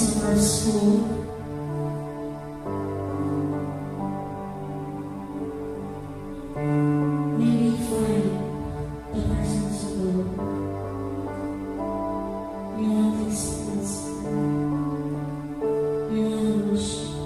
of our school. May we find the presence of the Lord. We want to experience Him. We want to worship.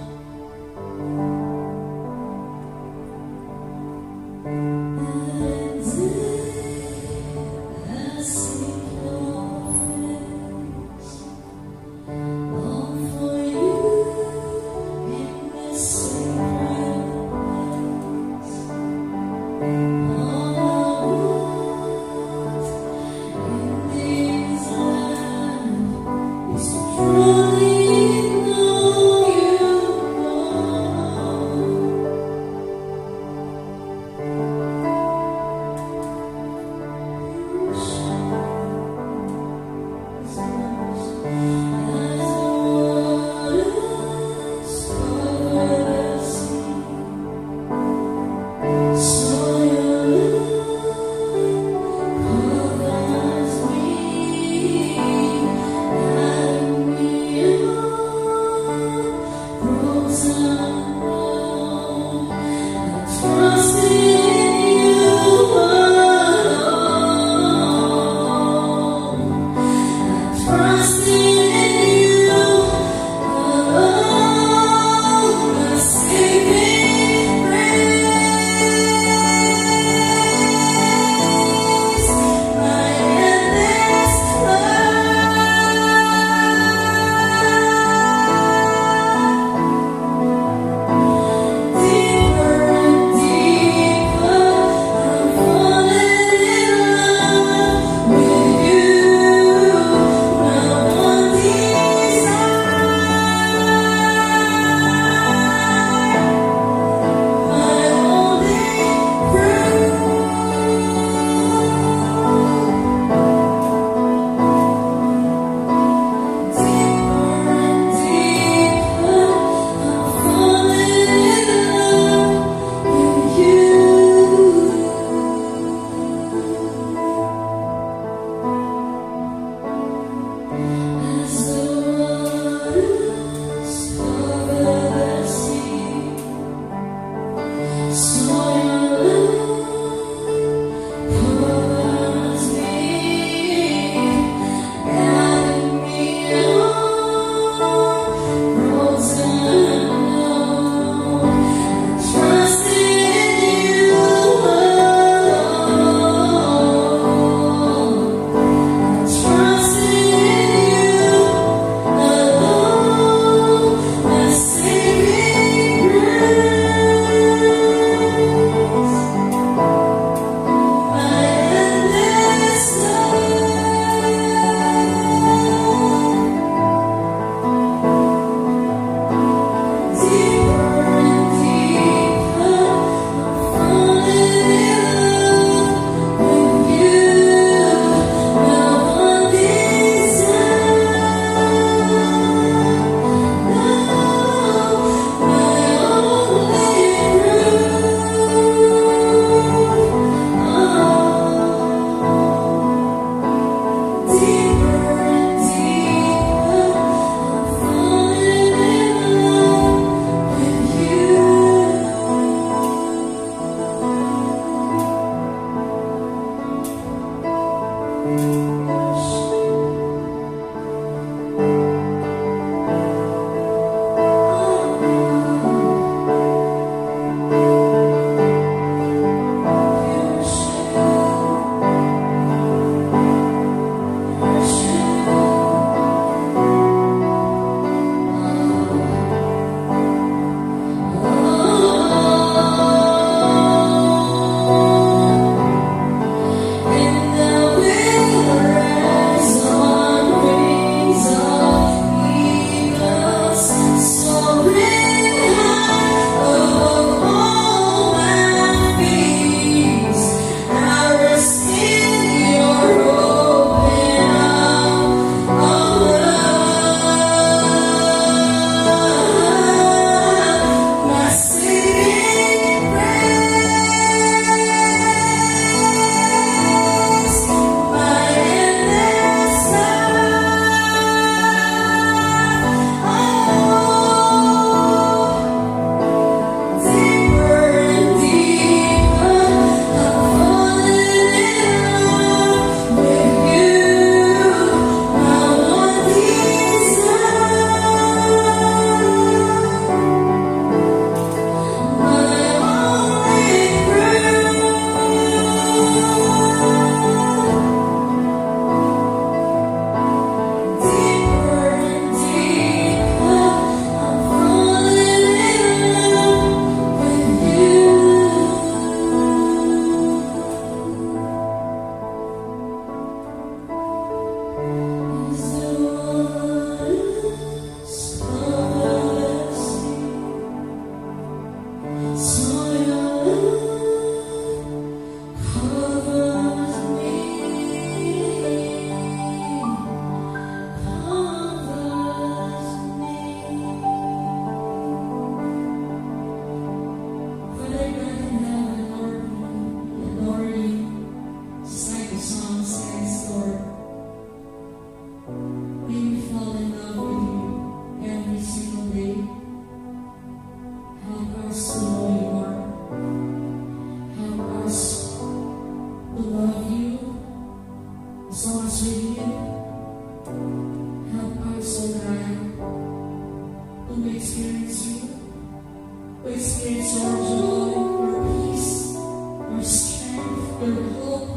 experience our joy, our peace, our strength, our hope,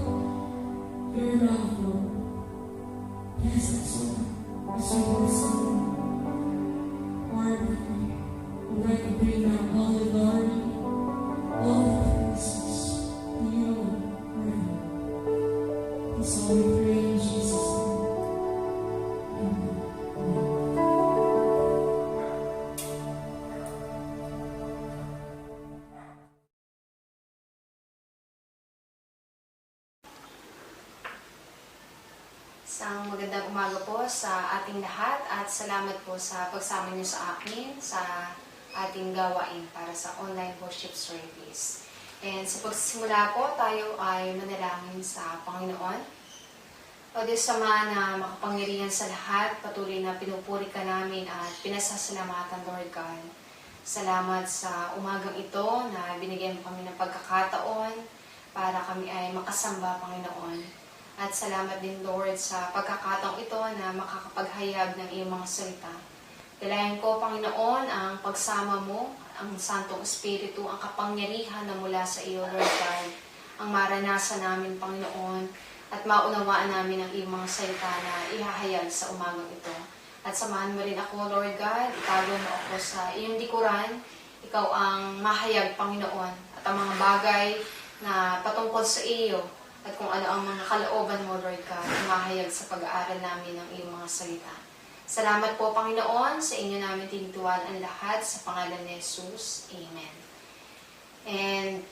your love, Lord. Bless us, Lord, as we listen. Lord, we like to bring down all the glory, all the praises to you, Lord. That's all we pray in Jesus' name. Amen. Isang magandang umaga po sa ating lahat at salamat po sa pagsama niyo sa akin sa ating gawain para sa online worship service. And sa pagsisimula po, tayo ay manalangin sa Panginoon. O Diyos Ama na makapangyarihan sa lahat, patuloy na pinupuri ka namin at pinasasalamatan, Lord God. Salamat sa umagang ito na binigyan mo kami ng pagkakataon para kami ay makasamba, Panginoon. At salamat din, Lord, sa pagkakataong ito na makakapaghayag ng iyong mga salita. Dalayan ko, Panginoon, ang pagsama mo, ang Santong Espiritu, ang kapangyarihan na mula sa iyo, Lord God, ang maranasan namin, Panginoon, at maunawaan namin ang iyong mga salita na ihahayag sa umagang ito. At samahan mo rin ako, Lord God, itago mo ako sa iyong likuran, ikaw ang mahayag, Panginoon, at ang mga bagay na patungkol sa iyo, at kung ano ang mga kalooban mo, Lord God, mahayag sa pag-aaral namin ng iyong mga salita. Salamat po, Panginoon, sa inyo namin tinutuan ang lahat sa pangalan ni Jesus. Amen. And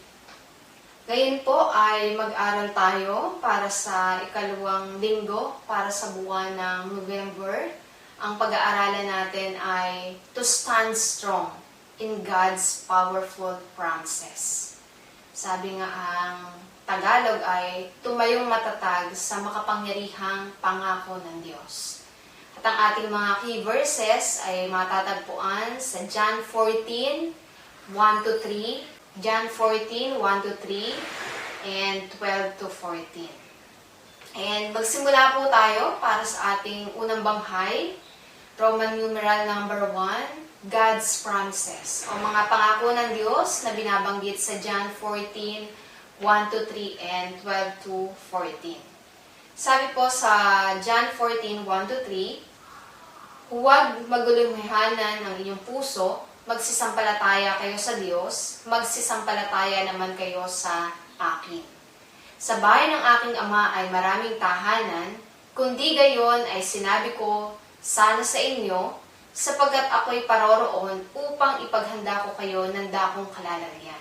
ngayon po ay mag-aral tayo para sa ikalawang linggo, para sa buwan ng November. Ang pag-aaralan natin ay To Stand Strong in God's Powerful Promises. Sabi nga ang Tagalog ay tumayong matatag sa makapangyarihang pangako ng Diyos. At ang ating mga key verses ay matatagpuan sa John 14, 1-3, John 14, 1-3, and 12-14. And magsimula po tayo para sa ating unang banghay, Roman numeral number 1, God's Promises, o mga pangako ng Diyos na binabanggit sa John 14, 1-3 and 12-14. Sabi po sa John 14, 1-3, huwag magulumihanan ng inyong puso, magsisampalataya kayo sa Diyos, magsisampalataya naman kayo sa akin. Sa bahay ng aking Ama ay maraming tahanan, kundi gayon ay sinabi ko sana sa inyo, sapagkat ako'y paroroon upang ipaghanda ko kayo ng dakong kalalagyan.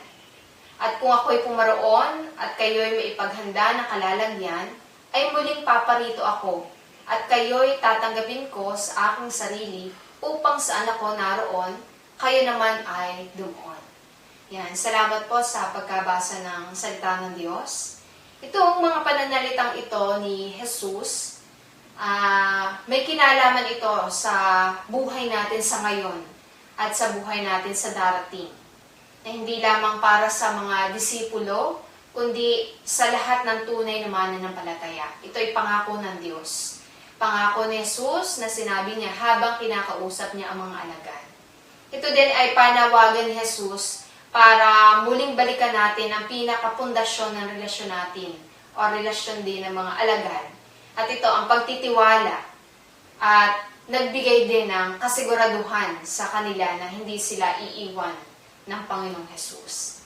At kung ako'y pumaroon at kayo'y maipaghanda ng kalalagyan, ay muling paparito ako, at kayo'y tatanggapin ko sa aking sarili upang saan ako naroon, kayo naman ay doon. Yan, salamat po sa pagkabasa ng salita ng Diyos. Itong mga pananalitang ito ni Jesus, may kinalaman ito sa buhay natin sa ngayon at sa buhay natin sa darating. Na hindi lamang para sa mga disipulo, kundi sa lahat ng tunay na mananampalataya. Ito ay pangako ng Diyos. Pangako ni Jesus na sinabi niya habang kinakausap niya ang mga alagad. Ito din ay panawagan ni Jesus para muling balikan natin ang pinakapundasyon ng relasyon natin o relasyon din ng mga alagad. At ito ang pagtitiwala at nagbigay din ng kasiguraduhan sa kanila na hindi sila iiwan ng Panginoong Jesus.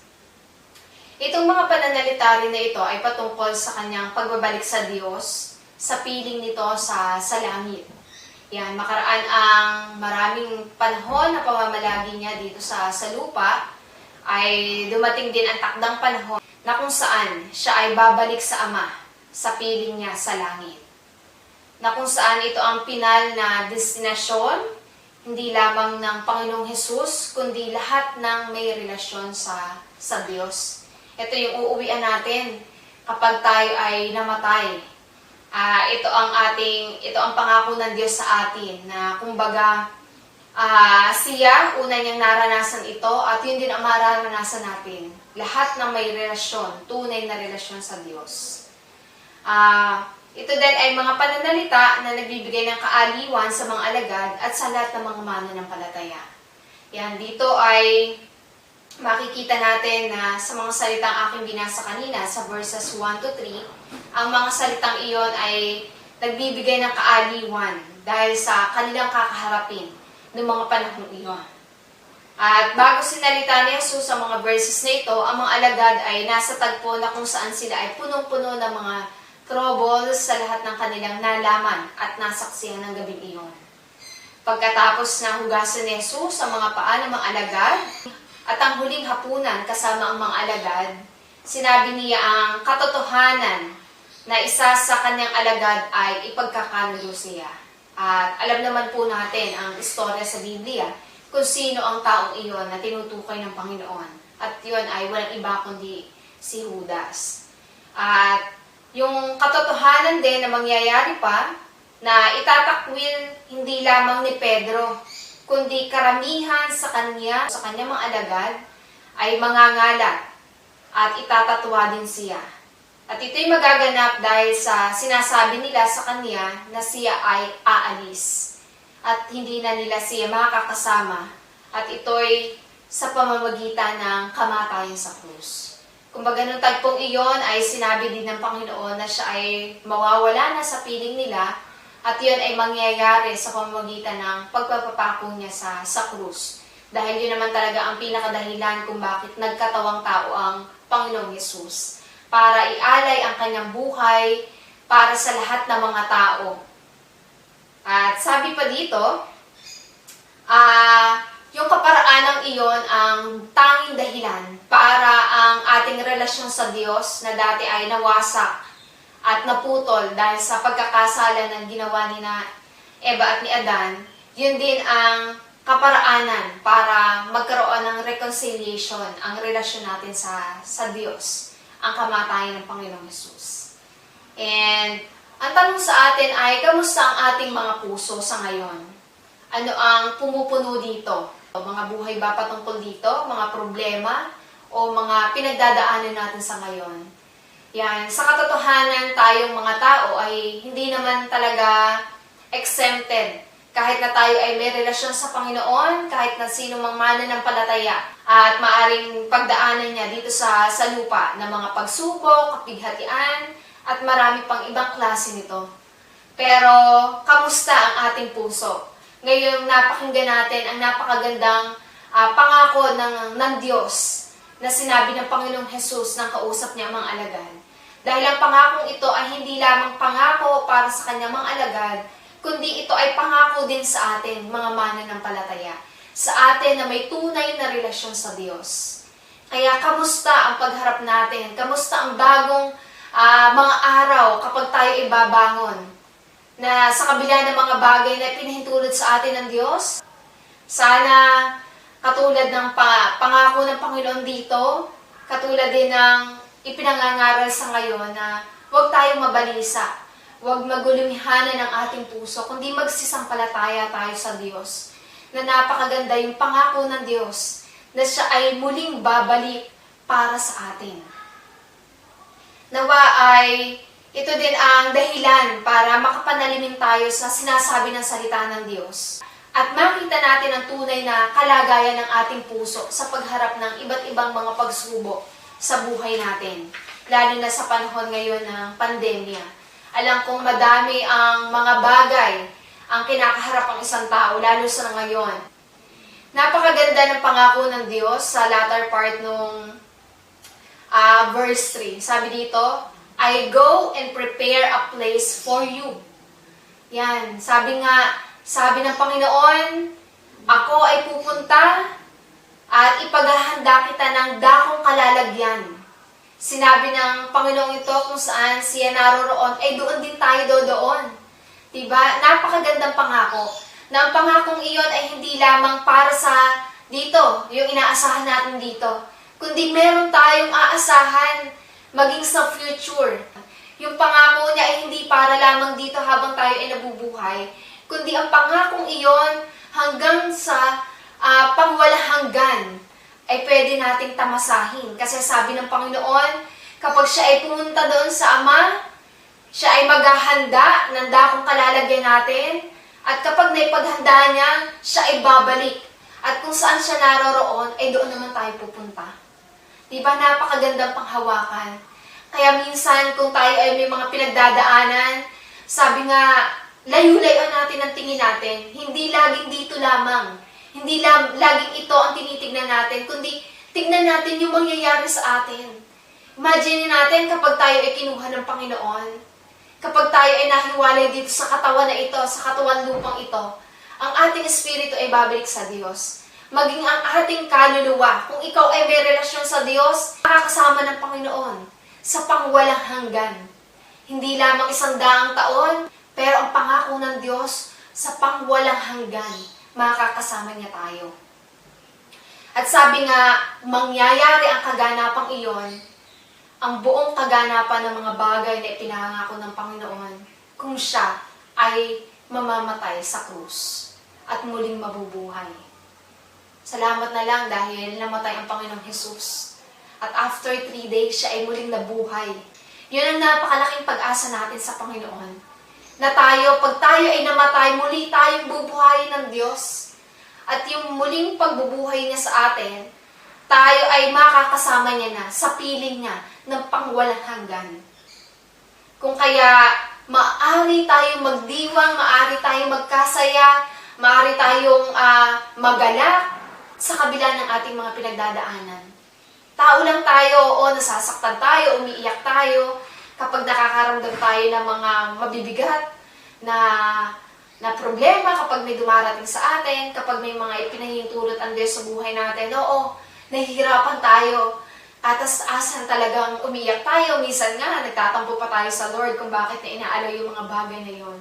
Itong mga pananalita rin na ito ay patungkol sa kanyang pagbabalik sa Diyos, sa piling nito sa langit. Yan, makaraan ang maraming panahon na pamamalagi niya dito sa lupa, ay dumating din ang takdang panahon na kung saan siya ay babalik sa Ama, sa piling niya sa langit. Na kung saan ito ang pinal na destinasyon, hindi lamang ng Panginoong Jesus, kundi lahat ng may relasyon sa Diyos. Ito yung uuwian natin kapag tayo ay namatay. Ito ang pangako ng Diyos sa atin na kumbaga siya, una niyang naranasan ito at yun din ang mararanasan natin. Lahat ng may relasyon, tunay na relasyon sa Diyos. Ito din ay mga pananalita na nagbibigay ng kaaliwan sa mga alagad at sa lahat ng mga mananampalataya. Yan, dito ay makikita natin na sa mga salitang aking binasa kanina sa verses 1 to 3, ang mga salitang iyon ay nagbibigay ng kaaliwan dahil sa kanilang kakaharapin ng mga panahong iyon. At bago sinalita ni Jesus sa mga verses na ito, ang mga alagad ay nasa tagpo na kung saan sila ay punong-puno ng mga troubles sa lahat ng kanilang nalaman at nasaksihan ng gabing iyon. Pagkatapos na hugasan ni Jesus sa mga paa ng mga alagad at ang huling hapunan kasama ang mga alagad, sinabi niya ang katotohanan na isa sa kanyang alagad ay ipagkakanulo siya. At alam naman po natin ang istorya sa Biblia kung sino ang taong iyon na tinutukoy ng Panginoon. At yun ay walang iba kundi si Judas. At yung katotohanan din na mangyayari pa, na itatakwil hindi lamang ni Pedro, kundi karamihan sa kanyang mga alagad, ay mangangalat at itatatwa din siya. At ito'y magaganap dahil sa sinasabi nila sa kanya na siya ay aalis. At hindi na nila siya makakasama. At ito'y sa pamamagitan ng kamatayan sa krus. Kumbaga nung tagpong iyon ay sinabi din ng Panginoon na siya ay mawawala na sa piling nila at yun ay mangyayari sa pamamagitan ng pagpapapako niya sa krus. Dahil yun naman talaga ang pinakadahilan kung bakit nagkatawang tao ang Panginoong Yesus. Para ialay ang kanyang buhay para sa lahat ng mga tao. At sabi pa dito, yung kaparaanang iyon ang tanging dahilan para ang ating relasyon sa Diyos na dati ay nawasak at naputol dahil sa pagkakasala ng ginawa ni na Eva at ni Adan, yun din ang kaparaanan para magkaroon ng reconciliation ang relasyon natin sa Diyos, ang kamatayan ng Panginoong Hesus. And ang tanong sa atin ay, kamusta ang ating mga puso sa ngayon? Ano ang pumupuno dito? Mga buhay ba patungkol dito? Mga problema? O mga pinagdadaanan natin sa ngayon? Yan. Sa katotohanan, tayong mga tao ay hindi naman talaga exempted. Kahit na tayo ay may relasyon sa Panginoon, kahit na sino mang mananampalataya, at maaring pagdaanan niya dito sa lupa ng mga pagsubok, kapighatian, at marami pang ibang klase nito. Pero, kamusta ang ating puso? Ngayon, napakinggan natin ang napakagandang pangako ng Diyos na sinabi ng Panginoong Hesus nang kausap niya ang mga alagad. Dahil ang pangakong ito ay hindi lamang pangako para sa kanyang mga alagad, kundi ito ay pangako din sa atin, mga mananampalataya. Sa atin na may tunay na relasyon sa Diyos. Kaya, kamusta ang pagharap natin? Kamusta ang bagong mga araw kapag tayo ibabangon na sa kabila ng mga bagay na pinahintulot sa atin ng Diyos. Sana katulad ng pangako ng Panginoon dito, katulad din ng ipinangangaral sa ngayon na huwag tayong mabalisa, huwag magulumihanan ng ating puso, kundi magsisampalataya tayo sa Diyos. Na napakaganda yung pangako ng Diyos na siya ay muling babalik para sa atin. Nawa ay ito din ang dahilan para makapanalimin tayo sa sinasabi ng salita ng Diyos. At makita natin ang tunay na kalagayan ng ating puso sa pagharap ng iba't ibang mga pagsubok sa buhay natin. Lalo na sa panahon ngayon ng pandemya. Alam kong madami ang mga bagay ang kinakaharap ang isang tao, lalo sa ngayon. Napakaganda ng pangako ng Diyos sa latter part nung verse 3. Sabi dito, I go and prepare a place for you. Yan. Sabi ng Panginoon, ako ay pupunta at ipaghahanda kita ng dakong kalalagyan. Sinabi ng Panginoong ito kung saan siya naroroon, ay doon din tayo doon. Diba? Napakagandang pangako. Na ang pangakong iyon ay hindi lamang para sa dito, yung inaasahan natin dito. Kundi meron tayong aasahan maging sa future. Yung pangako niya ay hindi para lamang dito habang tayo ay nabubuhay, kundi ang pangakong iyon hanggang sa pangwalahanggan ay pwede nating tamasahin. Kasi sabi ng Panginoon, kapag siya ay pumunta doon sa Ama, siya ay maghahanda ng dakong kalalagyan natin, at kapag naipaghanda niya, siya ay babalik. At kung saan siya naroroon, ay doon naman tayo pupunta. Di ba, napakagandang panghawakan. Kaya minsan, kung tayo ay may mga pinagdadaanan, sabi nga, layo-layo natin ang tingin natin. Hindi laging dito lamang. Hindi laging ito ang tinitignan natin, kundi tignan natin yung mangyayari sa atin. Imagine natin kapag tayo ay kinuha ng Panginoon, kapag tayo ay nahiwalay dito sa katawan na ito, sa katawan lupang ito, ang ating espiritu ay babalik sa Diyos. Maging ang ating kaluluwa, kung ikaw ay may relasyon sa Diyos, makakasama ng Panginoon sa pangwalang hanggan. Hindi lamang 100 taon, pero ang pangako ng Diyos sa pangwalang hanggan, makakasama niya tayo. At sabi nga, mangyayari ang kaganapang iyon, ang buong kaganapan ng mga bagay na ipinangako ng Panginoon, kung siya ay mamamatay sa krus at muling mabubuhay. Salamat na lang dahil namatay ang Panginoong Jesus. At after 3 days, siya ay muling nabuhay. Yun ang napakalaking pag-asa natin sa Panginoon. Na tayo, pag tayo ay namatay, muli tayong bubuhayin ng Diyos. At yung muling pagbubuhay niya sa atin, tayo ay makakasama niya na sa piling niya ng pangwalang hanggan. Kung kaya, maaari tayong magdiwang, maaari tayong magkasaya, maaari tayong magalak sa kabila ng ating mga pinagdadaanan. Tao lang tayo, o nasasaktan tayo, umiiyak tayo, kapag nakakaramdam tayo ng mga mabibigat na problema, kapag may dumarating sa atin, kapag may mga ipinahintulot ang Diyos sa buhay natin, oo, nahihirapan tayo. Atas-asan talagang umiyak tayo. Minsan nga, nagtatampo pa tayo sa Lord kung bakit na inaalaw yung mga bagay na yon.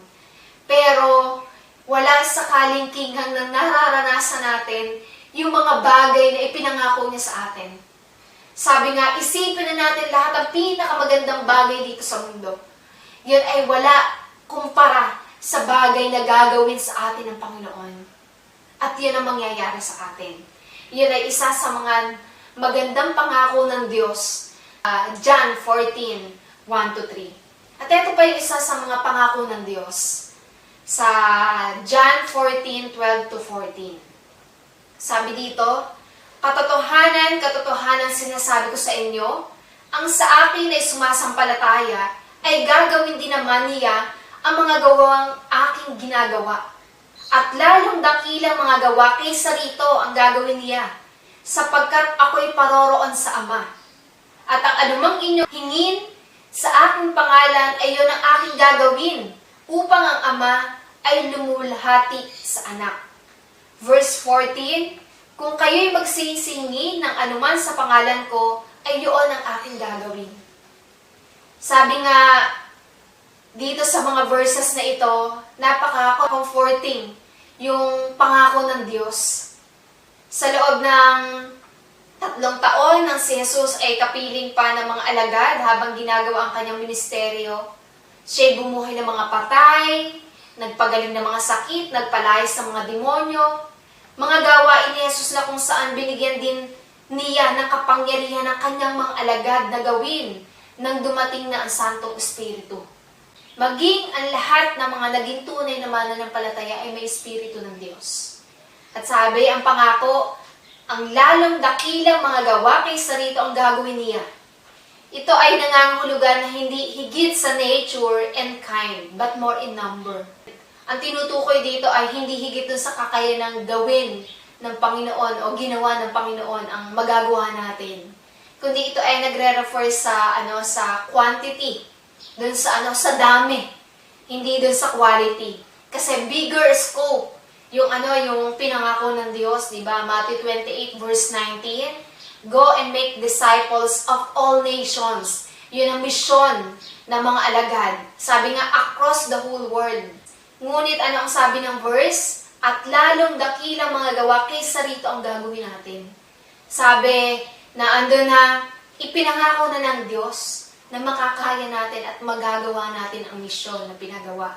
Pero, wala sa kalingkingan na nararanasan natin yung mga bagay na ipinangako niya sa atin. Sabi nga, isipin na natin lahat ang pinakamagandang bagay dito sa mundo. Yun ay wala kumpara sa bagay na gagawin sa atin ng Panginoon. At yun ang mangyayari sa atin. Yun ay isa sa mga magandang pangako ng Diyos. John 14, 1-3. At ito pa yung isa sa mga pangako ng Diyos. Sa John 14, 12-14. Sabi dito, katotohanan, katotohanan sinasabi ko sa inyo, ang sa akin ay sumasampalataya, ay gagawin din naman niya ang mga gawang aking ginagawa. At lalong dakilang mga gawa kaysa rito ang gagawin niya, sapagkat ako'y paroroon sa Ama. At ang anumang inyong hingin sa aking pangalan ay yun ang aking gagawin, upang ang Ama ay lumulhati sa Anak. Verse 14, kung kayo'y magsisingi ng anuman sa pangalan ko, ay yun ang aking gagawin. Sabi nga, dito sa mga verses na ito, napaka-comforting yung pangako ng Diyos. Sa loob ng 3 taon nang si Jesus ay kapiling pa ng mga alagad habang ginagawa ang kanyang ministeryo, siya'y bumuhay ng mga patay, nagpagaling ng mga sakit, nagpalayas ng mga demonyo, mga gawain ni Jesus na kung saan binigyan din niya ng kapangyarihan ng kanyang mga alagad na gawin nang dumating na ang Santong Espiritu. Maging ang lahat ng mga naging tunay na mananampalataya ay may Espiritu ng Diyos. At sabi, ang pangako, ang lalong dakilang mga gawa kaysa rito ang gagawin niya. Ito ay nangangahulugan na hindi higit sa nature and kind, but more in number. Ang tinutukoy dito ay hindi higit dun sa kakayanang gawin ng Panginoon o ginawa ng Panginoon ang magagawa natin. Kundi ito ay nagre-refer sa sa quantity, dun sa dami, hindi dun sa quality. Kasi bigger scope yung pinangako ng Diyos, di ba? Matthew 28 verse 19, go and make disciples of all nations. Yun ang misyon ng mga alagad. Sabi nga, across the whole world. Ngunit ano ang sabi ng verse? At lalong dakilang mga gawa kaysa rito ang gagawin natin. Sabi na andun na ipinangako na ng Diyos na makakaya natin at magagawa natin ang misyon na pinagawa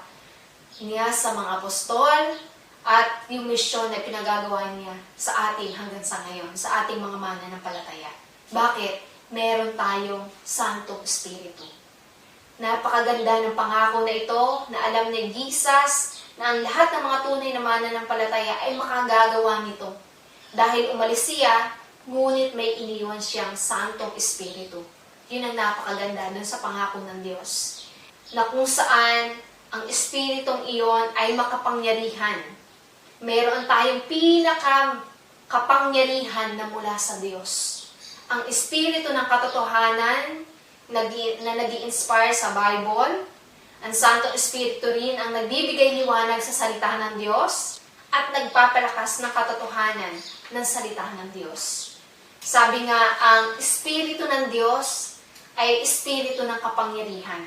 niya sa mga apostol at yung misyon na pinagagawa niya sa atin hanggang sa ngayon, sa ating mga mananampalataya. Bakit? Meron tayong Santong Espiritu. Napakaganda ng pangako na ito, na alam ni Jesus na ang lahat ng mga tunay na mananampalataya ay makagagawa nito. Dahil umalis siya, ngunit may iniwan siyang Santong Espiritu. Yun ang napakaganda dun sa pangako ng Diyos. Na kung saan ang Espiritong iyon ay makapangyarihan. Meron tayong pinaka-kapangyarihan na mula sa Diyos. Ang Espiritu ng katotohanan na nag-i-inspire sa Bible. Ang Santong Espiritu rin ang nagbibigay liwanag sa salita ng Diyos at nagpapalakas ng katotohanan ng salita ng Diyos. Sabi nga, ang Espiritu ng Diyos ay Espiritu ng kapangyarihan.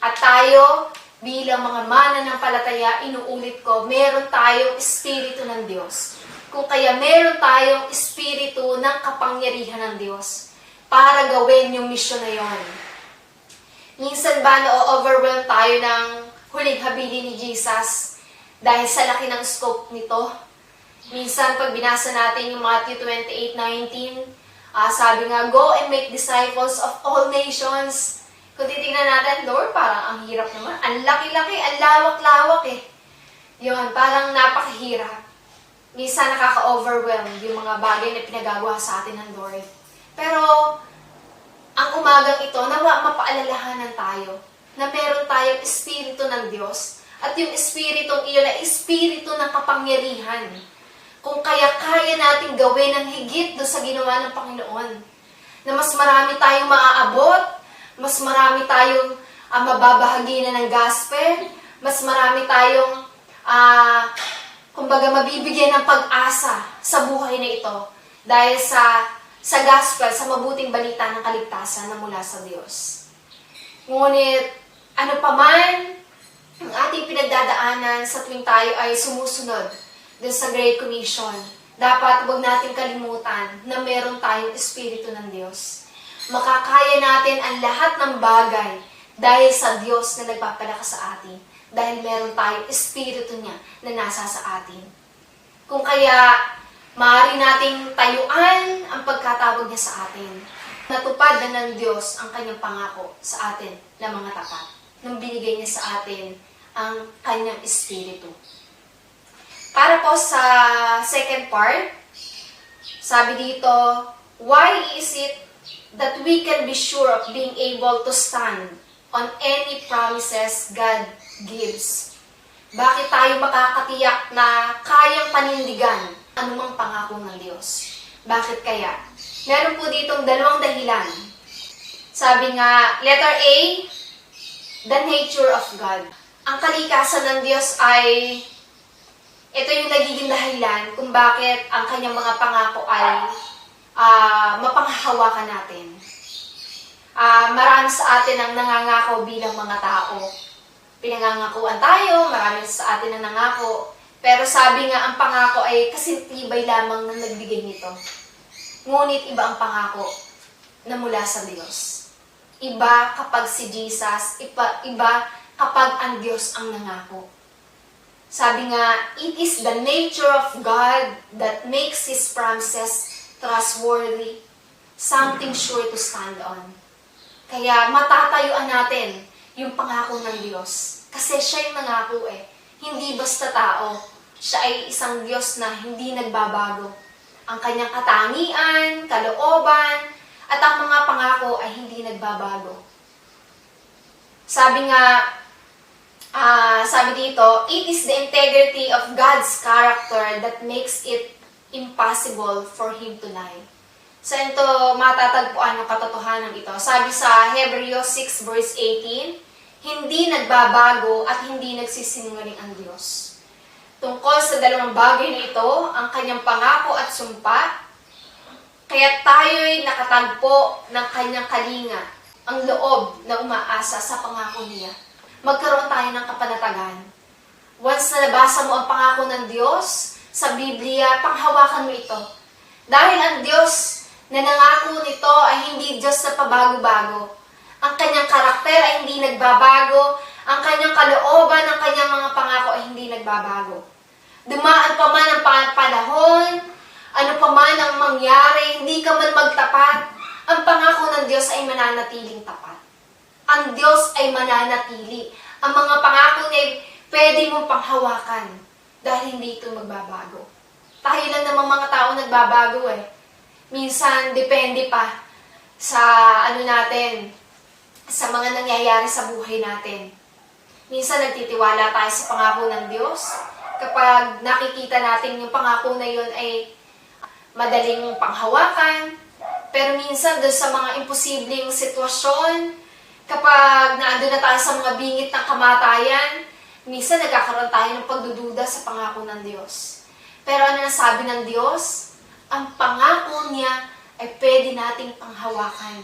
At tayo, bilang mga mananampalataya, inuulit ko, meron tayong Espiritu ng Diyos. Kung kaya meron tayong Espiritu ng kapangyarihan ng Diyos para gawin yung misyon na yon. Minsan ba na-overwhelm tayo ng huling habilin ni Jesus dahil sa laki ng scope nito? Minsan pag binasa natin yung Matthew 28:19, sabi nga, go and make disciples of all nations. Kung titignan natin, Lord, parang ang hirap naman. Ang laki-laki, ang lawak-lawak eh. Yun, parang napakahirap. Minsan nakaka-overwhelm yung mga bagay na pinagagawa sa atin ng Lord. Pero, ang umagang ito, nawa mapaalalahanan tayo na meron tayong Espiritu ng Diyos at yung Espiritong iyon ay Espiritu ng kapangyarihan. Kung kaya natin gawin ang higit doon sa ginawa ng Panginoon. Na mas marami tayong maaabot, mas marami tayong mababahagi na ng gospel, mas marami tayong kumbaga mabibigyan ng pag-asa sa buhay na ito dahil sa gospel, sa mabuting balita ng kaligtasan na mula sa Diyos. Ngunit, ano pa man ang ating pinagdadaanan sa tuwing tayo ay sumusunod dun sa Great Commission, dapat huwag natin kalimutan na meron tayong Espiritu ng Diyos. Makakaya natin ang lahat ng bagay dahil sa Diyos na nagpapalakas sa atin. Dahil meron tayong Espiritu niya na nasa sa atin. Kung kaya, maaari nating tayuan ang pagkatawag niya sa atin. Natupad na ng Diyos ang kanyang pangako sa atin na mga tapat. Nung binigay niya sa atin ang kanyang Espiritu. Para po sa second part, sabi dito, why is it that we can be sure of being able to stand on any promises God gives? Bakit tayo makakatiyak na kayang panindigan anumang pangako ng Diyos? Bakit kaya? Meron po ditong dalawang dahilan. Sabi nga, letter A, the nature of God. Ang kalikasan ng Diyos ay, ito yung nagiging dahilan kung bakit ang kanyang mga pangako ay mapanghahawakan natin. Marami sa atin ang nangangako bilang mga tao. Pinangangakuan tayo, marami sa atin ang nangako. Pero sabi nga, ang pangako ay kasintibay lamang ng nagbigay nito. Ngunit iba ang pangako na mula sa Diyos. Iba kapag si Jesus, iba kapag ang Diyos ang nangako. Sabi nga, it is the nature of God that makes His promises trustworthy, something sure to stand on. Kaya matatayuan natin yung pangako ng Diyos. Kasi siya yung nangako eh. Hindi basta tao. Siya ay isang Diyos na hindi nagbabago. Ang kanyang katangian, kalooban, at ang mga pangako ay hindi nagbabago. Sabi nga, sabi dito, it is the integrity of God's character that makes it impossible for Him to lie. So ito, matatagpuan yung katotohanan ito. Sabi sa Hebrews 6 verse 18, hindi nagbabago at hindi nagsisinungaling ang Diyos. Tungkol sa dalawang bagay na ito, ang kanyang pangako at sumpa, kaya tayo'y nakatagpo ng kanyang kalinga, ang loob na umaasa sa pangako niya. Magkaroon tayo ng kapanatagan. Once na nabasa mo ang pangako ng Diyos sa Biblia, panghawakan mo ito. Dahil ang Diyos na nangako nito ay hindi Diyos na pabago-bago. Ang kanyang karakter ay hindi nagbabago. Ang kanyang kalooban, ang kanyang mga pangako ay hindi nagbabago. Dumaan pa man ang panahon, ano pa man ang mangyari, hindi ka man magtapat, ang pangako ng Diyos ay mananatiling tapat. Ang Diyos ay mananatili. Ang mga pangako niya ay pwede mong panghawakan dahil hindi ito magbabago. Tayo lang namang mga tao nagbabago eh. Minsan, depende pa sa natin, sa mga nangyayari sa buhay natin. Minsan, nagtitiwala tayo sa pangako ng Diyos. Kapag nakikita natin yung pangako na yun ay madaling panghawakan. Pero minsan, doon sa mga imposibleng sitwasyon, kapag naandun na tayo sa mga bingit ng kamatayan, minsan nagkakaroon tayo ng pagdududa sa pangako ng Diyos. Pero ano na sabi ng Diyos? Ang pangako niya ay pwede nating panghawakan.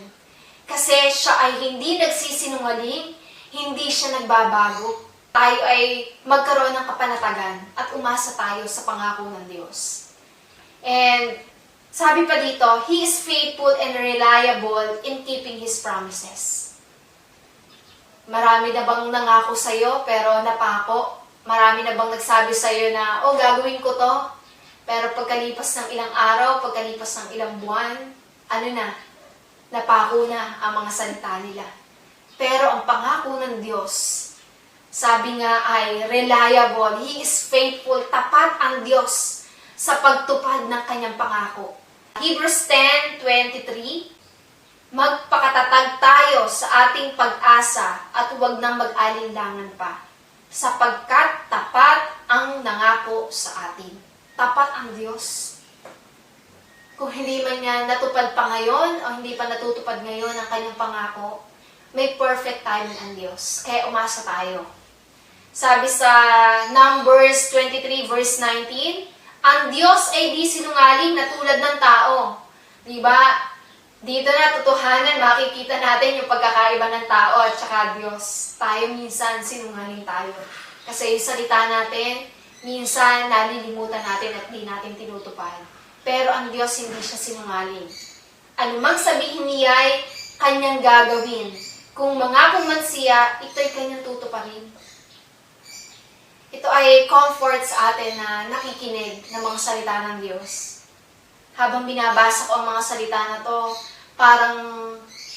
Kasi siya ay hindi nagsisinungaling, hindi siya nagbabago. Tayo ay magkaroon ng kapanatagan at umasa tayo sa pangako ng Diyos. And sabi pa dito, He is faithful and reliable in keeping His promises. Marami na bang nangako sa'yo pero napako? Marami na bang nagsabi sa'yo na, gagawin ko to? Pero pagkalipas ng ilang araw, pagkalipas ng ilang buwan, napako na ang mga salita nila. Pero ang pangako ng Diyos, sabi nga ay reliable. He is faithful, tapat ang Diyos sa pagtupad ng kanyang pangako. Hebrews 10:23, magpakatatag tayo sa ating pag-asa at huwag nang mag-alinlangan pa, sapagkat tapat ang nangako sa atin. Tapat ang Diyos. Kung hindi man niya natupad pa ngayon o hindi pa natutupad ngayon ang kanyang pangako, may perfect timing ang Diyos. Kaya umasa tayo. Sabi sa Numbers 23 verse 19, ang Diyos ay di sinungaling na tulad ng tao. Diba? Dito na totohanan, makikita natin yung pagkakaiba ng tao at saka Diyos. Tayo minsan sinungaling tayo. Kasi yung salita natin, minsan nalilimutan natin at di natin tinutupad. Pero ang Diyos hindi siya sinungaling. Ano mang sabihin niya ay kanyang gagawin. Kung mangako man siya, ito'y kanyang tutuparin. Ito ay comfort sa atin na nakikinig ng mga salita ng Diyos. Habang binabasa ko ang mga salita na to, parang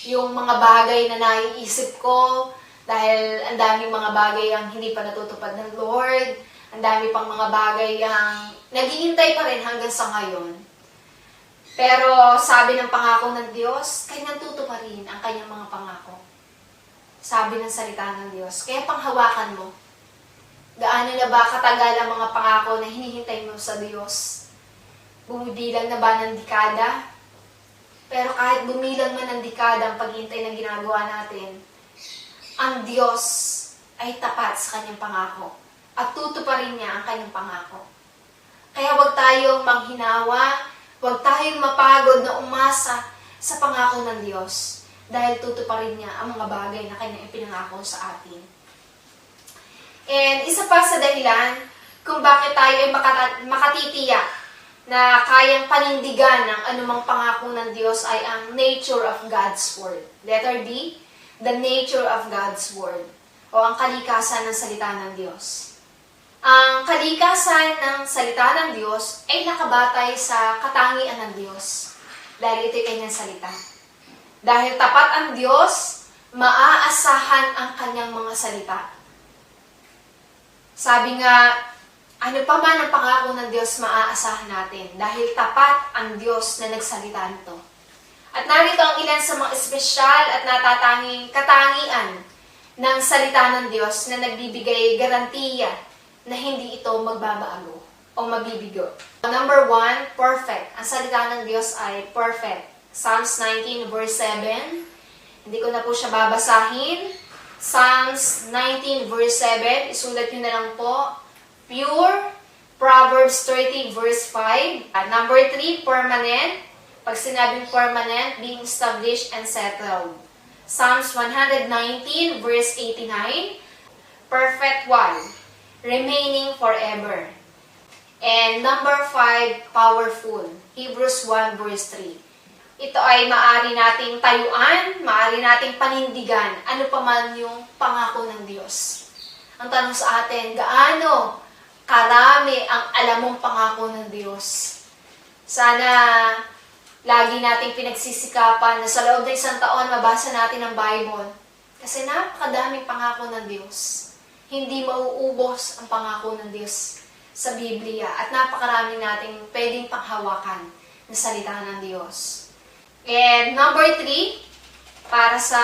yung mga bagay na naiisip ko, dahil ang daming mga bagay ang hindi pa natutupad ng Lord, ang dami pang mga bagay ang naghihintay pa rin hanggang sa ngayon. Pero sabi ng pangako ng Diyos, kanyang tutuparin ang kanyang mga pangako. Sabi ng salita ng Diyos, kaya panghawakan mo. Gaano na ba katagal ang mga pangako na hinihintay mo sa Diyos? Bumibilang na ba ng dekada? Pero kahit bumilang man ng dekada ang paghintay na ginagawa natin, ang Diyos ay tapat sa kanyang pangako at tutuparin niya ang kanyang pangako. Kaya huwag tayong manghinawa, huwag tayong mapagod na umasa sa pangako ng Diyos dahil tutuparin niya ang mga bagay na kanyang ipinangako sa atin. And isa pa sa dahilan kung bakit tayo ay makatitiyak na kayang panindigan ng anumang pangako ng Diyos ay ang nature of God's Word. Letter D, the nature of God's Word, o ang kalikasan ng salita ng Diyos. Ang kalikasan ng salita ng Diyos ay nakabatay sa katangian ng Diyos dahil ito'y kanyang salita. Dahil tapat ang Diyos, maaasahan ang kanyang mga salita. Sabi nga, ano pa man ang pangako ng Diyos maaasahan natin dahil tapat ang Diyos na nagsalita nito. At narito ang ilan sa mga espesyal at natatanging katangian ng salita ng Diyos na nagbibigay garantiya na hindi ito magbabago o mabibigo. Number 1, perfect. Ang salita ng Diyos ay perfect. Psalms 19 verse 7. Hindi ko na po siya babasahin. Psalms 19 verse 7. Isulat nyo na lang po. Pure. Proverbs 30 verse 5. Number 3, permanent. Pag sinabing permanent, being established and settled. Psalms 119 verse 89. Perfect one. Remaining forever. And number 5, powerful. Hebrews 1 verse 3. Ito ay maaari nating tayuan, maaari nating panindigan, ano pa man yung pangako ng Diyos. Ang tanong sa atin, gaano karami ang alam mong pangako ng Diyos? Sana lagi nating pinagsisikapan na sa loob ng isang taon mabasa natin ang Bible. Kasi napakadaming pangako ng Diyos. Hindi mauubos ang pangako ng Diyos sa Biblia at napakarami nating pwedeng panghawakan na salita ng Diyos. And number 3, para sa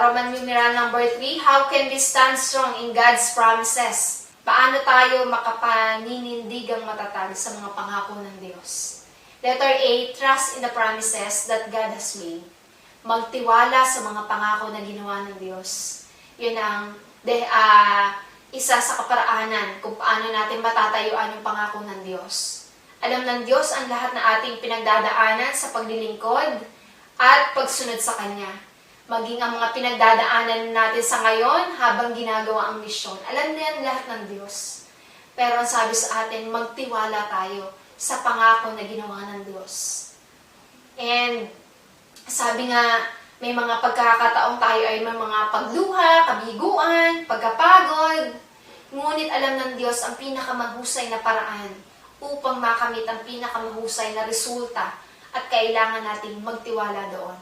Roman numeral number 3, how can we stand strong in God's promises? Paano tayo makapaninindigang matatag sa mga pangako ng Diyos? Letter A, trust in the promises that God has made. Magtiwala sa mga pangako na ginawa ng Diyos. Yun ang isa sa kaparaanan kung paano natin matatayuan yung pangako ng Diyos. Alam ng Diyos ang lahat na ating pinagdadaanan sa paglilingkod at pagsunod sa Kanya. Maging ang mga pinagdadaanan natin sa ngayon habang ginagawa ang misyon. Alam na yan lahat ng Diyos. Pero ang sabi sa atin, magtiwala tayo sa pangako na ginawa ng Diyos. And sabi nga, may mga pagkakataong tayo ay may mga pagluha, kabiguan, pagkapagod. Ngunit alam ng Diyos ang pinakamahusay na paraan upang makamit ang pinakamahusay na resulta at kailangan nating magtiwala doon.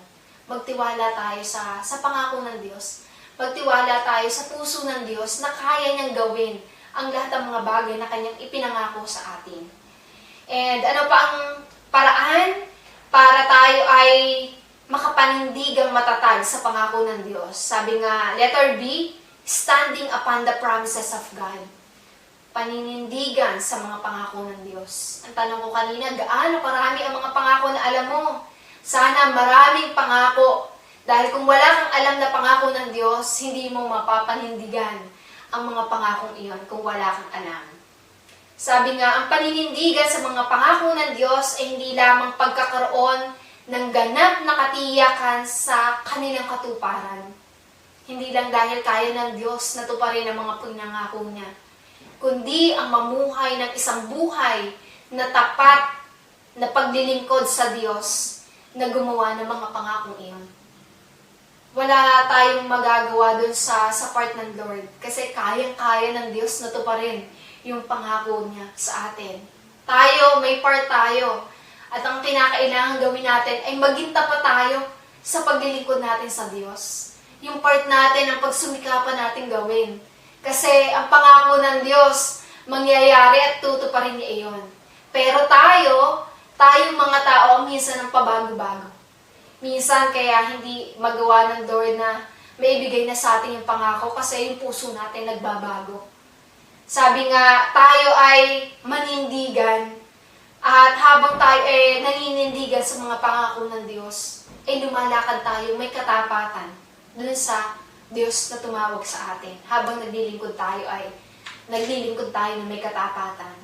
Magtiwala tayo sa pangako ng Diyos. Magtiwala tayo sa puso ng Diyos na kaya niyang gawin ang lahat ng mga bagay na kanyang ipinangako sa atin. And ano pa ang paraan para tayo ay makapanindigang matatag sa pangako ng Diyos? Sabi nga, letter B, standing upon the promises of God. Paninindigan sa mga pangako ng Diyos. Ang tanong ko kanina, gaano karami ang mga pangako na alam mo? Sana maraming pangako. Dahil kung wala kang alam na pangako ng Diyos, hindi mo mapapanindigan ang mga pangakong iyon kung wala kang alam. Sabi nga, ang paninindigan sa mga pangako ng Diyos ay hindi lamang pagkakaroon ng ganap na katiyakan sa kanilang katuparan. Hindi lang dahil kaya ng Diyos na tuparin ang mga pinangako niya, kundi ang mamuhay ng isang buhay na tapat na paglilingkod sa Diyos na gumawa ng mga pangakong iyon. Wala tayong magagawa dun sa part ng Lord kasi kayang-kaya ng Diyos na tuparin yung pangako niya sa atin. Tayo, may part tayo. At ang kinakailangan gawin natin ay maging tapat tayo sa paglilingkod natin sa Diyos. Yung part natin ang pagsumikapan natin gawin. Kasi ang pangako ng Diyos, mangyayari at tutuparin niya iyon. Pero tayong mga tao ang minsan ang pabago-bago. Minsan kaya hindi magawa ng Lord na maibigay na sa atin yung pangako kasi yung puso natin nagbabago. Sabi nga, tayo ay manindigan at habang tayo ay naninindigan sa mga pangako ng Diyos, ay lumalakad tayo, may katapatan dun sa Diyos na tumawag sa atin. Habang naglilingkod tayo na may katapatan.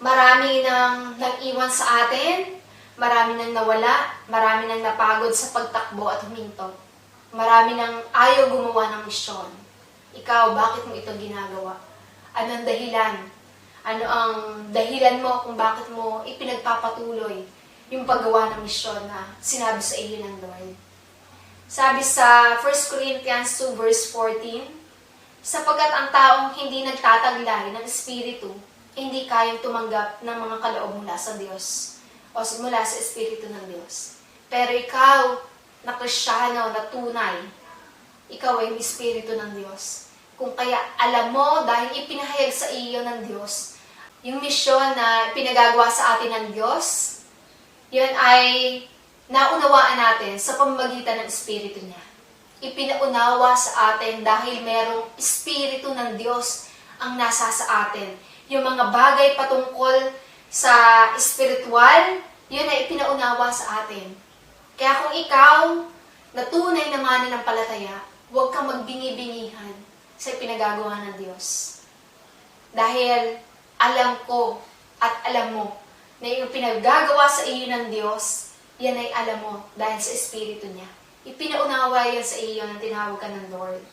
Marami nang nag-iwan sa atin, marami nang nawala, marami nang napagod sa pagtakbo at huminto. Marami nang ayaw gumawa ng misyon. Ikaw, bakit mo ito ginagawa? Anong dahilan? Ano ang dahilan mo kung bakit mo ipinagpapatuloy yung paggawa ng misyon na sinabi sa iyo ng Lord? Sabi sa 1 Corinthians 2 verse 14, sapagkat ang taong hindi nagtataglay ng Espiritu, hindi kayang tumanggap ng mga kaloob mula sa Diyos o mula sa Espiritu ng Diyos. Pero ikaw, na Kristiyano, na tunay, ikaw ay Espiritu ng Diyos. Kung kaya alam mo, dahil ipinahayag sa iyo ng Diyos, yung misyon na pinagagawa sa atin ng Diyos, yun ay naunawaan natin sa pamamagitan ng Espiritu niya. Ipinaunawa sa atin dahil merong Espiritu ng Diyos ang nasa sa atin. Yung mga bagay patungkol sa espiritual, yun ay ipinaunawa sa atin. Kaya kung ikaw, na tunay na mananampalataya, huwag kang magbingi-bingihan sa pinagagawa ng Diyos. Dahil alam ko at alam mo na yung pinagagawa sa iyo ng Diyos, yan ay alam mo dahil sa Espiritu niya. Ipinaunawa yan sa iyo ng tinawag ka ng Lord.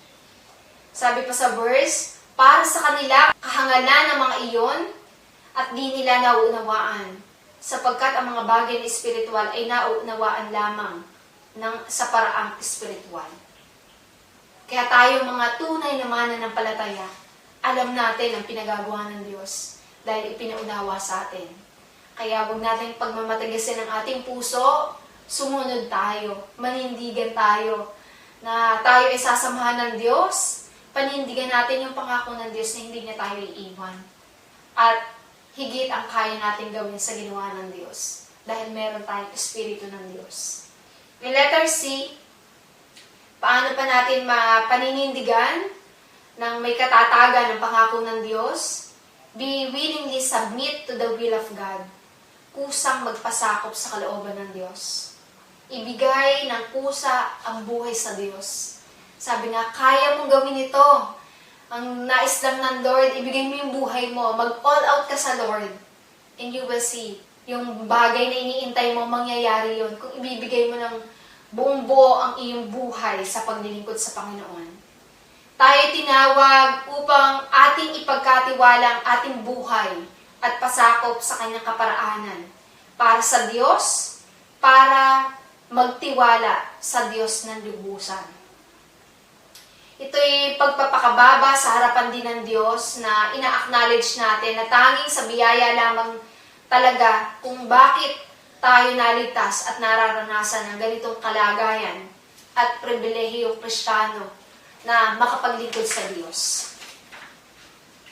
Sabi pa sa verse, para sa kanila kahangalan ng mga iyon at di nila nauunawaan, sapagkat ang mga bagay na espiritual ay nauunawaan lamang sa paraang espiritual. Kaya tayo mga tunay na mananampalataya, alam natin ang pinagagawa ng Diyos dahil ipinaunawa sa atin. Kaya huwag natin pagmamatagasin ang ating puso, sumunod tayo, manindigan tayo, na tayo ay sasamahan ng Diyos, panindigan natin yung pangako ng Diyos na hindi niya tayo iiwan. at higit ang kaya natin gawin sa ginawa ng Diyos. Dahil meron tayong Espiritu ng Diyos. In letter C, paano pa natin mapaninindigan ng may katatagan ng pangako ng Diyos? Be willingly submit to the will of God. Kusang magpasakop sa kalooban ng Diyos. Ibigay ng kusa ang buhay sa Diyos. Sabi nga, kaya mong gawin ito. Ang nais lang ng Lord, ibigay mo yung buhay mo. Mag-all out ka sa Lord. And you will see, yung bagay na iniintay mo, mangyayari yun. Kung ibibigay mo ng buong buo ang iyong buhay sa paglilingkod sa Panginoon. Tayo tinawag upang ating ipagkatiwala ang ating buhay at pasakop sa kanyang kaparaanan. Para sa Diyos, para magtiwala sa Diyos ng lubusan. Ito'y pagpapakababa sa harapan din ng Diyos na ina-acknowledge natin na tanging sa biyaya lamang talaga kung bakit tayo naligtas at nararanasan ng ganitong kalagayan at pribilehiyong Kristiyano na makapaglingkod sa Diyos.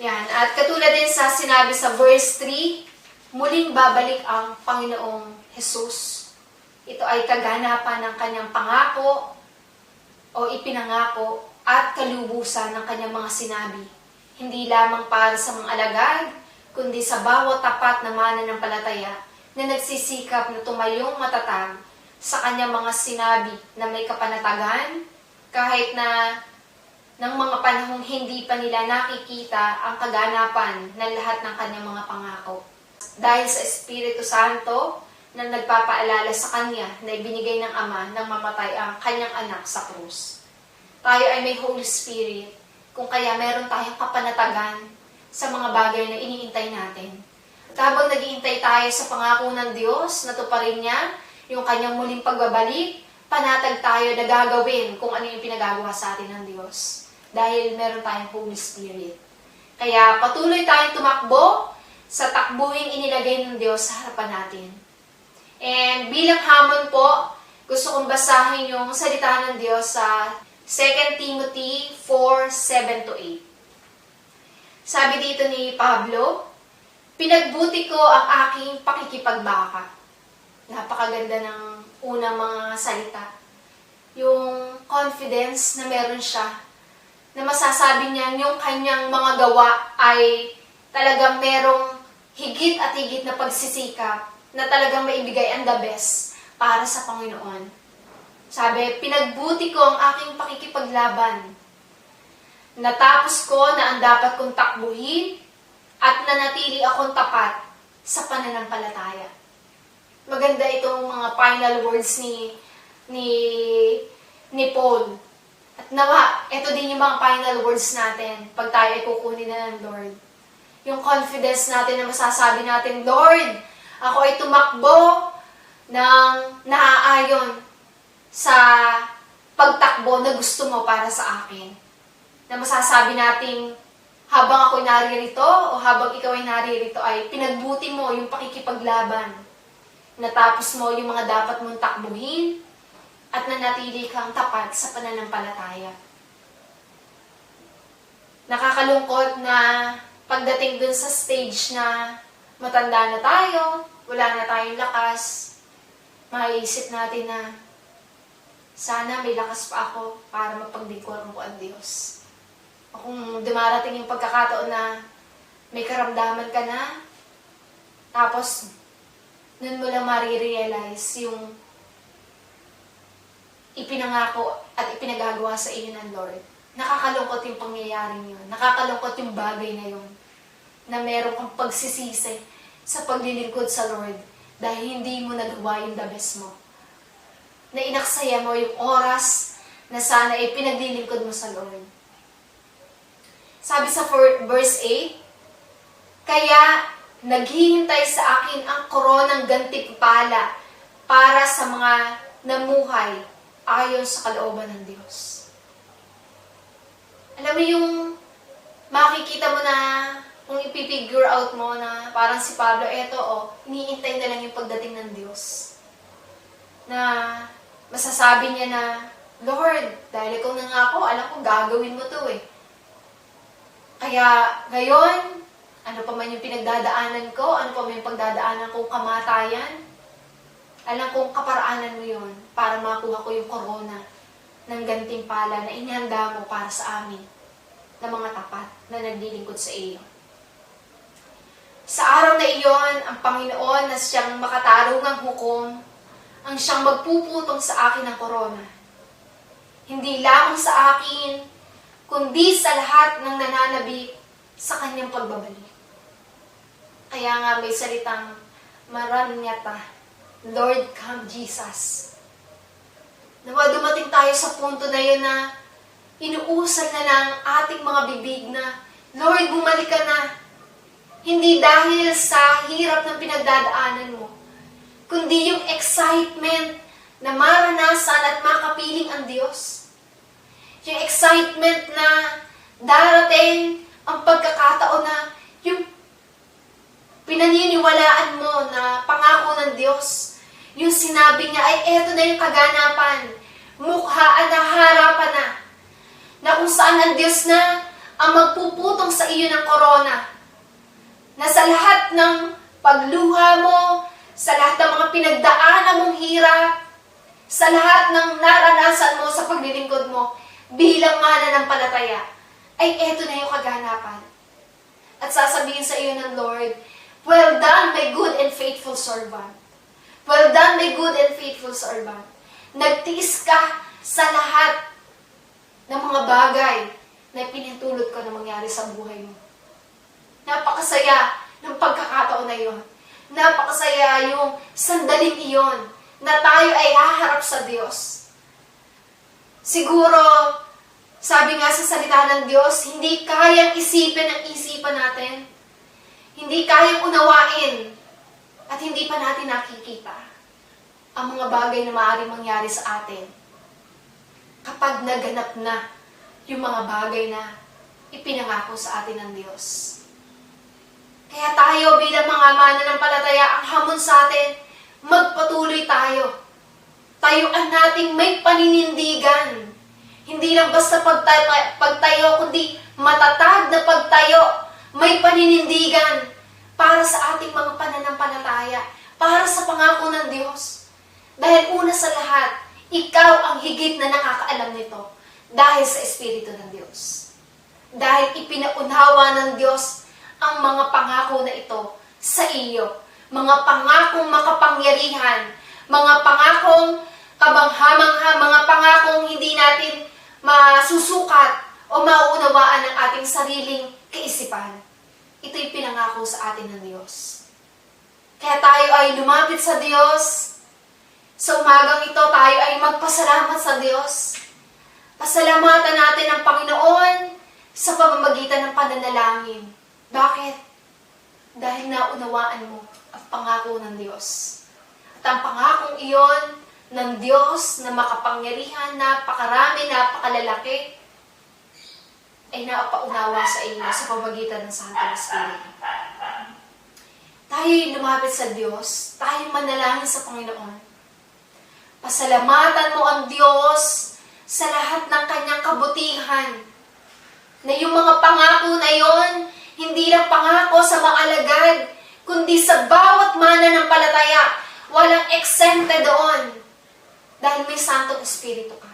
Yan. At katulad din sa sinabi sa verse 3, muling babalik ang Panginoong Jesus. Ito ay kaganapan ng kanyang pangako o ipinangako at kalubusan ng kanyang mga sinabi. Hindi lamang para sa mga alagad, kundi sa bawat tapat na mananampalataya na nagsisikap na tumayong matatag sa kanyang mga sinabi na may kapanatagan, kahit na ng mga panahong hindi pa nila nakikita ang kaganapan ng lahat ng kanyang mga pangako. Dahil sa Espiritu Santo na nagpapaalala sa kanya na ibinigay ng Ama nang mamatay ang kanyang anak sa krus. Tayo ay may Holy Spirit, kung kaya meron tayong kapanatagan sa mga bagay na iniintay natin. At habang nag-iintay tayo sa pangako ng Diyos, natuparin niya yung kanyang muling pagbabalik, panatag tayo na gagawin kung ano yung pinagagawa sa atin ng Diyos. Dahil meron tayong Holy Spirit. Kaya patuloy tayong tumakbo sa takbuhin inilagay ng Diyos sa harapan natin. And bilang hamon po, gusto kong basahin yung salita ng Diyos sa 2 Timothy 4:7-8. Sabi dito ni Pablo, pinagbuti ko ang aking pakikipagbaka. Napakaganda ng unang mga salita. Yung confidence na meron siya, na masasabi niya yung kanyang mga gawa ay talagang merong higit at higit na pagsisikap na talagang maibigay ang the best para sa Panginoon. Sabi, pinagbuti ko ang aking pakikipaglaban. Natapos ko na ang dapat kong takbuhin at nanatili akong tapat sa pananampalataya. Maganda itong mga final words ni Paul. At nawa, ito din yung mga final words natin pag tayo ay kukunin na ng Lord. Yung confidence natin na masasabi natin, Lord, ako ay tumakbo ng naaayon sa pagtakbo na gusto mo para sa akin. Na masasabi natin, habang ako'y naririto o habang ikaw ay naririto ay pinagbuti mo yung pakikipaglaban. Natapos mo yung mga dapat mong takbuhin at nanatili kang tapat sa pananampalataya. Nakakalungkot na pagdating dun sa stage na matanda na tayo, wala na tayong lakas, maiisip natin na sana may lakas pa ako para mapaglingkuran ko ang Diyos. O kung dumarating yung pagkakataon na may karamdaman ka na, tapos nun mo lang marirealize yung ipinangako at ipinagagawa sa iyo ng Lord. Nakakalungkot yung pangyayaring yun. Nakakalungkot yung bagay na yun. Na meron kang pagsisisi sa paglilingkod sa Lord dahil hindi mo nagawa yung the best mo. Na inaksaya mo yung oras na sana ay pinaglilingkod mo sa Lord. Sabi sa verse 8, kaya naghihintay sa akin ang koronang gantimpala para sa mga namuhay ayon sa kalooban ng Diyos. Alam mo yung makikita mo na kung ipipigure out mo na parang si Pablo, iniintay na lang yung pagdating ng Diyos. Na masasabi niya na, Lord, dahil ikaw nangako, alam ko gagawin mo to eh. Kaya ngayon, Ano pa man yung pinagdadaanan ko, ano pa man yung pagdadaanan kong kamatayan, alam kong kaparaanan mo yun para makuha ko yung korona ng gantimpala na inihanda mo para sa amin na mga tapat na naglilingkod sa iyo. Sa araw na iyon, ang Panginoon na siyang makatarungang hukom, ang siyang magpuputong sa akin ng korona. Hindi lamang sa akin, kundi sa lahat ng nananabik sa kanyang pagbabalik. Kaya nga may salitang Maranatha, Lord come Jesus. Nawa dumating tayo sa punto na yun na inuusal na ng ating mga bibig na, Lord, bumalik ka na. Hindi dahil sa hirap ng pinagdadaanan mo, kundi yung excitement na maranasan at makapiling ang Diyos. Yung excitement na darating ang pagkakataon na yung pinaniniwalaan mo na pangako ng Diyos, yung sinabi niya ay eto na yung kaganapan, mukhaan na, harapan na kung saan ang Diyos na ang magpuputong sa iyo ng korona, na sa lahat ng pagluha mo, sa lahat ng mga pinagdaanan mong hirap, sa lahat ng naranasan mo sa paglilingkod mo, bilang mananampalataya, ay eto na yung kaganapan. At sasabihin sa iyo ng Lord, well done, my good and faithful servant. Well done, my good and faithful servant. Nagtiis ka sa lahat ng mga bagay na pinintulot ko na mangyari sa buhay mo. Napakasaya ng pagkakataon na iyon. Napakasaya yung sandaling iyon na tayo ay haharap sa Diyos. Siguro, sabi nga sa salita ng Diyos, hindi kayang isipin ang isipan natin. Hindi kayang unawain at hindi pa natin nakikita ang mga bagay na maaaring mangyari sa atin kapag naganap na yung mga bagay na ipinangako sa atin ng Diyos. Kaya tayo bilang mga mananampalataya, ang hamon sa atin, magpatuloy tayo. Tayuan nating may paninindigan. Hindi lang basta pagtayo, kundi matatag na pagtayo, may paninindigan para sa ating mga pananampalataya, para sa pangako ng Diyos. Dahil una sa lahat, ikaw ang higit na nakakaalam nito dahil sa Espiritu ng Diyos. Dahil ipinaunawa ng Diyos ang mga pangako na ito sa iyo. Mga pangakong makapangyarihan, mga pangakong kabanghamangha, mga pangakong hindi natin masusukat o mauunawaan ng ating sariling kaisipan. Ito'y pinangako sa atin ng Diyos. Kaya tayo ay lumapit sa Diyos. Sa umagang ito, tayo ay magpasalamat sa Diyos. Pasalamatan natin ang Panginoon sa pamamagitan ng pananalangin. Bakit? Dahil naunawaan mo ang pangako ng Diyos. At ang pangakong iyon ng Diyos na makapangyarihan, napakarami, napakalalaki, ay napaunawa sa iyo sa pamamagitan ng Santong Espiritu. Tayo'y lumapit sa Diyos, tayo'y manalangin sa Panginoon. Pasalamatan mo ang Diyos sa lahat ng kanyang kabutihan, na yung mga pangako na yon, hindi lang pangako sa mga alagad, kundi sa bawat mananampalataya, walang exempted doon. Dahil may Santong Espiritu ka.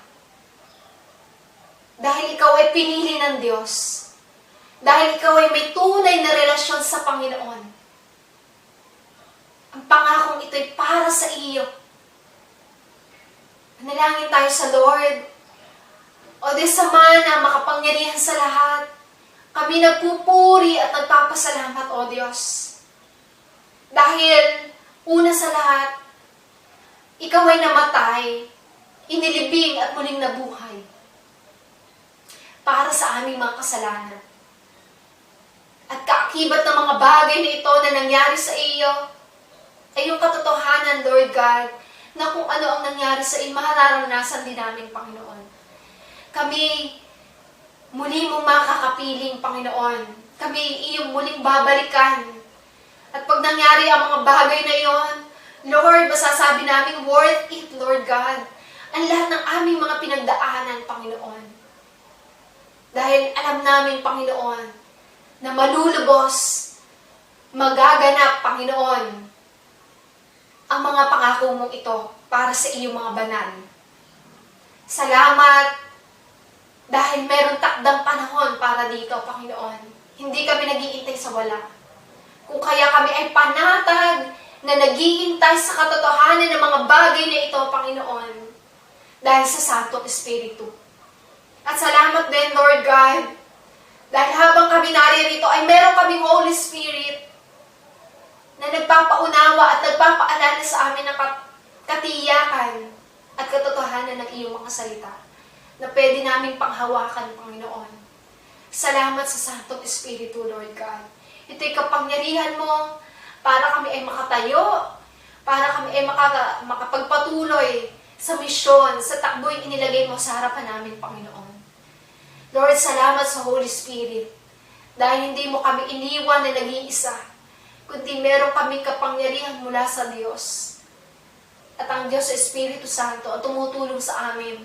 Dahil ikaw ay pinili ng Diyos. Dahil ikaw ay may tunay na relasyon sa Panginoon. Ang pangakong ito'y para sa iyo. Manalangin tayo sa Lord. O Diyos Ama na makapangyarihan sa lahat, kami nagpupuri at nagpapasalamat, O Diyos. Dahil, una sa lahat, ikaw ay namatay, inilibing at muling nabuhay para sa aming mga kasalanan. At kaakibat ng mga bagay na ito na nangyari sa iyo, ay yung katotohanan, Lord God, na kung ano ang nangyari sa iyo, mararanasan din namin, Panginoon. Kami, muli mong makakapiling, Panginoon. Kami iyong muling babalikan. At pag nangyari ang mga bagay na iyon, Lord, masasabi namin, worth it, Lord God. Ang lahat ng aming mga pinagdaanan, Panginoon. Dahil alam namin, Panginoon, na malulubos magaganap, Panginoon, ang mga pangako mong ito para sa iyong mga banal. Salamat dahil meron takdang panahon para dito, Panginoon. Hindi kami naghihintay sa wala. Kung kaya kami ay panatag na naghihintay sa katotohanan ng mga bagay na ito, Panginoon, dahil sa Santong Espiritu. At salamat din, Lord God, dahil habang kami naririto ay meron kaming Holy Spirit na nagpapaunawa at nagpapaalala sa amin ng katiyakan at katotohanan ng iyong mga salita na pwede namin panghawakan, Panginoon. Salamat sa Santong Espiritu, Lord God. Ito'y kapangyarihan mo para kami ay makatayo, para kami ay makapagpatuloy sa misyon, sa takbo'y inilagay mo sa harapan namin, Panginoon. Lord, salamat sa Holy Spirit dahil hindi mo kami iniwan na nag-iisa, kundi meron kaming kapangyarihan mula sa Diyos. At ang Diyos sa Espiritu Santo ang tumutulong sa amin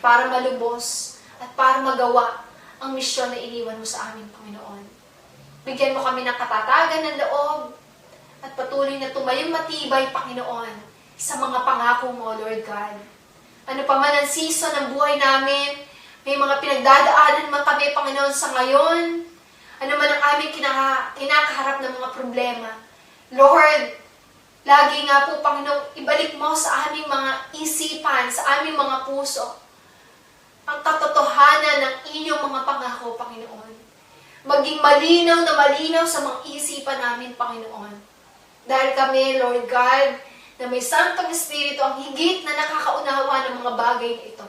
para malubos at para magawa ang misyon na iniwan mo sa amin, Panginoon. Bigyan mo kami ng katatagan ng loob at patuloy na tumayong matibay, Panginoon, sa mga pangako mo, Lord God. Ano pa man ang season ng buhay namin, may mga pinagdadaanan man kami, Panginoon, sa ngayon, ano man ang aming kinakaharap ng mga problema. Lord, lagi nga po, Panginoon, ibalik mo sa aming mga isipan, sa aming mga puso, ang katotohanan ng inyong mga pangako, Panginoon. Maging malinaw na malinaw sa mga isipan namin, Panginoon. Dahil kami, Lord God, na may Santong Espiritu ang higit na nakakaunawa ng mga bagay na ito.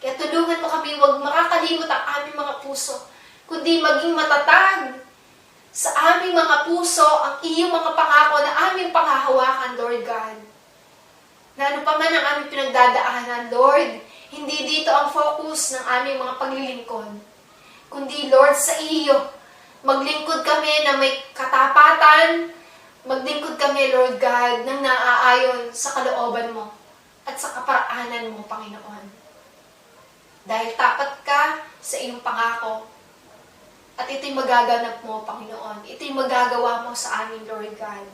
Kaya tulungan mo kami, huwag makakalimot ang aming mga puso, kundi maging matatag sa aming mga puso ang iyong mga pangako na aming panghahawakan, Lord God. Na ano pa man ang aming pinagdadaanan, Lord, hindi dito ang focus ng aming mga paglilingkod, kundi, Lord, sa iyo. Maglingkod kami na may katapatan, maglingkod kami, Lord God, nang naaayon sa kalooban mo at sa kaparaanan mo, Panginoon. Dahil tapat ka sa iyong pangako, at ito'y magaganap mo, Panginoon. Ito'y magagawa mo sa amin, Lord God.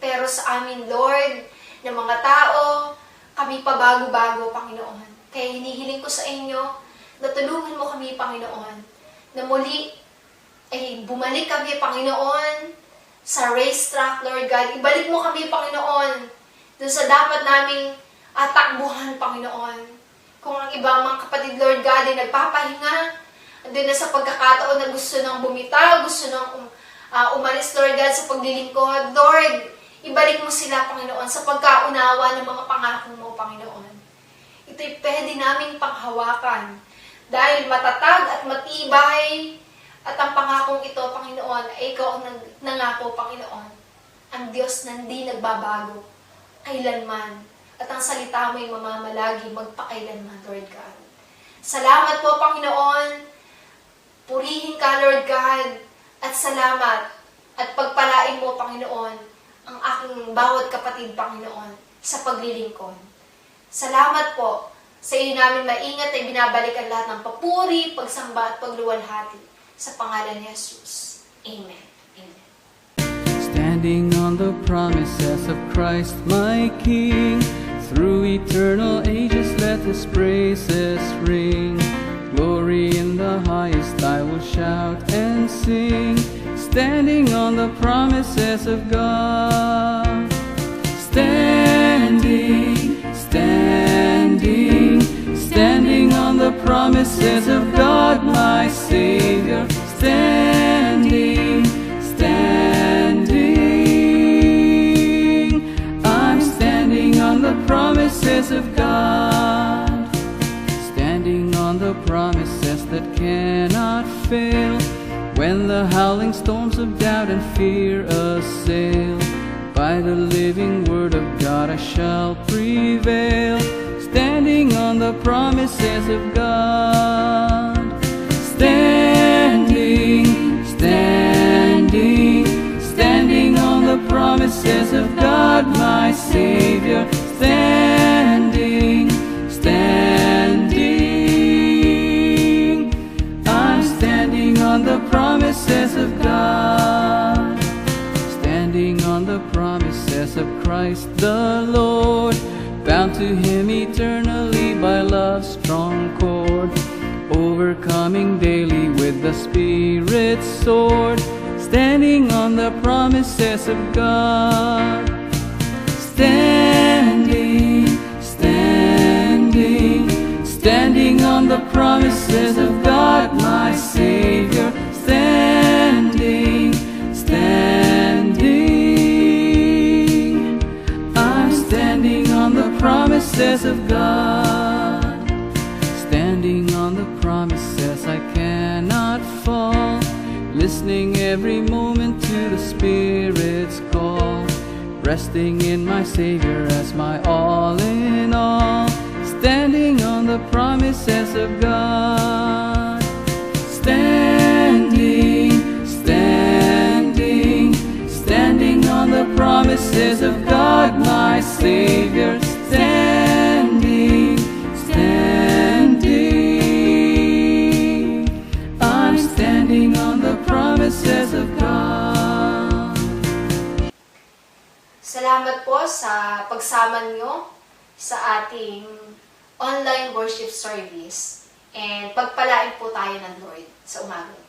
Pero sa amin, Lord, ng mga tao, kami pabago-bago, Panginoon. Kaya hinihiling ko sa inyo na tulungan mo kami, Panginoon, na muli ay bumalik kami, Panginoon, sa racetrack, Lord God. Ibalik mo kami, Panginoon, dun sa dapat naming takbuhan, Panginoon. Kung ang ibang mga kapatid, Lord God, ay nagpapahinga, andun na sa pagkakataon na gusto nang bumitaw, gusto nang umalis, Lord God, sa paglilingkod. Lord, ibalik mo sila, Panginoon, sa pagkaunawa ng mga pangako mo, Panginoon. Ito'y pwede naming panghawakan dahil matatag at matibay at ang pangakong ito, Panginoon, ay ikaw ang nangako, Panginoon. Ang Diyos na hindi nagbabago kailanman. At ang salita mo ay mamamalagi magpakailanman, Lord God. Salamat po, Panginoon. Purihin ka, Lord God, at salamat at pagpalain mo, Panginoon, ang aking bawat kapatid, Panginoon, sa paglilingkod. Salamat po. Sa iyo namin maingat ay binabalikan lahat ng papuri, pagsamba at pagluwalhati sa pangalan ni Jesus. Amen. Amen. Standing on the promises of Christ my King, through eternal ages let His praises ring. Glory in the highest I will shout and sing, standing on the promises of God. Standing, standing, standing on the promises of God my Savior. Standing, standing, I'm standing on the promises of God. Standing on the promises that cannot fail, when the howling storms of doubt and fear assail. By the living word of God I shall prevail, standing on the promises of God. Standing, standing, standing on the promises of God my Savior. Standing, standing, I'm standing on the promises of God. promises of Christ the Lord, bound to Him eternally by love's strong cord, overcoming daily with the Spirit's sword, standing on the promises of God. Standing, standing, standing on the promises of God, my Savior. Standing, standing, I'm standing on the promises of God. Standing on the promises, I cannot fall, listening every moment to the Spirit's call, resting in my Savior as my all in all, standing on the promises of God. Standing, standing, standing on the promises of God, my Savior. Standing, standing, I'm standing on the promises of God. Salamat po sa pagsama nyo sa ating online worship service, and pagpalain po tayo ng Lord sa umaga.